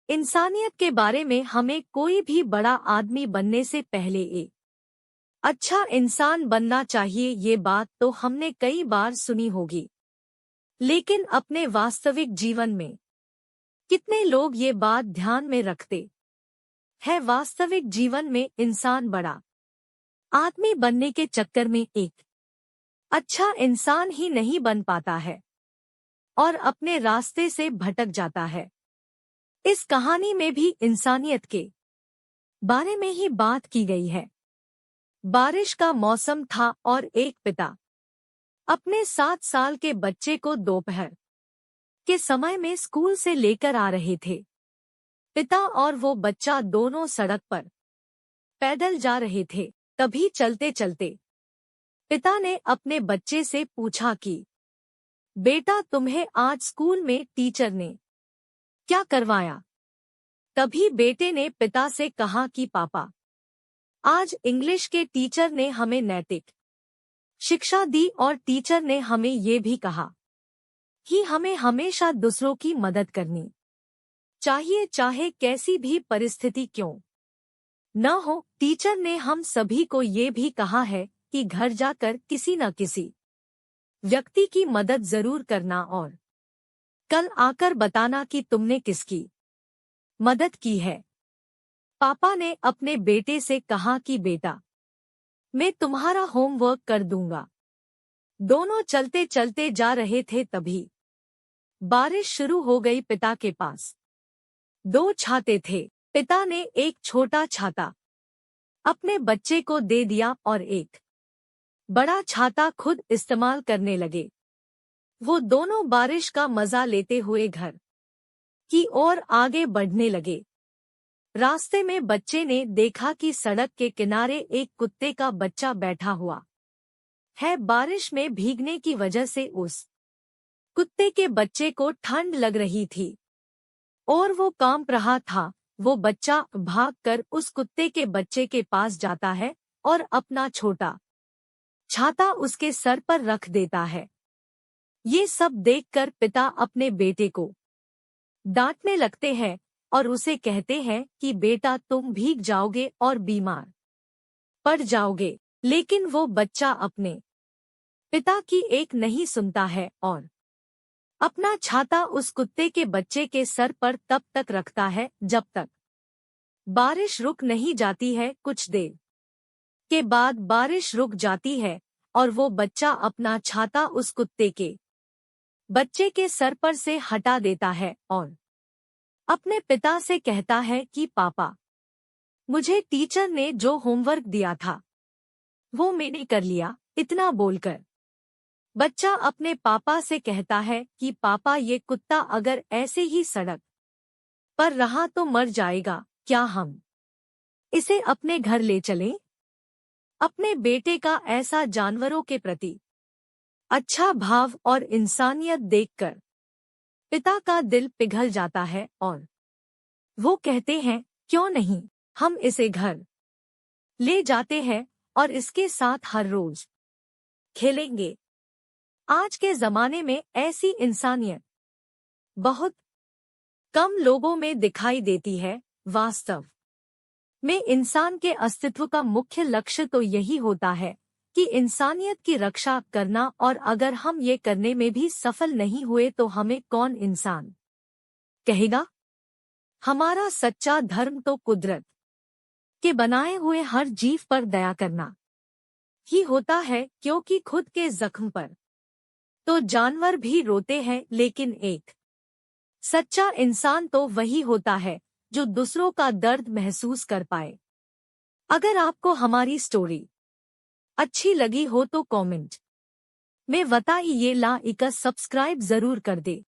इंसानियत के बारे में हमें कोई भी बड़ा आदमी बनने से पहले एक अच्छा इंसान बनना चाहिए। ये बात तो हमने कई बार सुनी होगी, लेकिन अपने वास्तविक जीवन में कितने लोग ये बात ध्यान में रखते हैं? वास्तविक जीवन में इंसान बड़ा आदमी बनने के चक्कर में एक अच्छा इंसान ही नहीं बन पाता है और अपने रास्ते से भटक जाता है। इस कहानी में भी इंसानियत के बारे में ही बात की गई है। बारिश का मौसम था और एक पिता अपने 7 साल के बच्चे को दोपहर के समय में स्कूल से लेकर आ रहे थे। पिता और वो बच्चा दोनों सड़क पर पैदल जा रहे थे। तभी चलते चलते पिता ने अपने बच्चे से पूछा कि बेटा, तुम्हें आज स्कूल में टीचर ने क्या करवाया? तभी बेटे ने पिता से कहा कि पापा, आज इंग्लिश के टीचर ने हमें नैतिक शिक्षा दी और टीचर ने हमें ये भी कहा कि हमें हमेशा दूसरों की मदद करनी चाहिए, चाहे कैसी भी परिस्थिति क्यों न हो। टीचर ने हम सभी को ये भी कहा है कि घर जाकर किसी न किसी व्यक्ति की मदद जरूर करना और कल आकर बताना कि तुमने किसकी मदद की है। पापा ने अपने बेटे से कहा कि बेटा, मैं तुम्हारा होमवर्क कर दूंगा। दोनों चलते चलते जा रहे थे, तभी बारिश शुरू हो गई। पिता के पास 2 छाते थे। पिता ने एक छोटा छाता अपने बच्चे को दे दिया और एक बड़ा छाता खुद इस्तेमाल करने लगे। वो दोनों बारिश का मजा लेते हुए घर की ओर आगे बढ़ने लगे। रास्ते में बच्चे ने देखा कि सड़क के किनारे एक कुत्ते का बच्चा बैठा हुआ है। बारिश में भीगने की वजह से उस कुत्ते के बच्चे को ठंड लग रही थी और वो कांप रहा था। वो बच्चा भागकर उस कुत्ते के बच्चे के पास जाता है और अपना छोटा छाता उसके सर पर रख देता है। ये सब देखकर पिता अपने बेटे को डांटने लगते हैं और उसे कहते हैं कि बेटा, तुम भीग जाओगे और बीमार पड़ जाओगे। लेकिन वो बच्चा अपने पिता की एक नहीं सुनता है और अपना छाता उस कुत्ते के बच्चे के सर पर तब तक रखता है जब तक बारिश रुक नहीं जाती है। कुछ देर के बाद बारिश रुक जाती है और वो बच्चा अपना छाता उस कुत्ते के बच्चे के सर पर से हटा देता है और अपने पिता से कहता है कि पापा, मुझे टीचर ने जो होमवर्क दिया था वो मैंने कर लिया। इतना बोलकर बच्चा अपने पापा से कहता है कि पापा, ये कुत्ता अगर ऐसे ही सड़क पर रहा तो मर जाएगा। क्या हम इसे अपने घर ले चलें? अपने बेटे का ऐसा जानवरों के प्रति अच्छा भाव और इंसानियत देखकर पिता का दिल पिघल जाता है और वो कहते हैं, क्यों नहीं, हम इसे घर ले जाते हैं और इसके साथ हर रोज खेलेंगे। आज के जमाने में ऐसी इंसानियत बहुत कम लोगों में दिखाई देती है। वास्तव में इंसान के अस्तित्व का मुख्य लक्ष्य तो यही होता है कि इंसानियत की रक्षा करना, और अगर हम ये करने में भी सफल नहीं हुए तो हमें कौन इंसान कहेगा? हमारा सच्चा धर्म तो कुदरत के बनाए हुए हर जीव पर दया करना ही होता है, क्योंकि खुद के जख्म पर तो जानवर भी रोते हैं, लेकिन एक सच्चा इंसान तो वही होता है जो दूसरों का दर्द महसूस कर पाए। अगर आपको हमारी स्टोरी अच्छी लगी हो तो कमेंट में बताइए, लाइक सब्सक्राइब जरूर कर दे।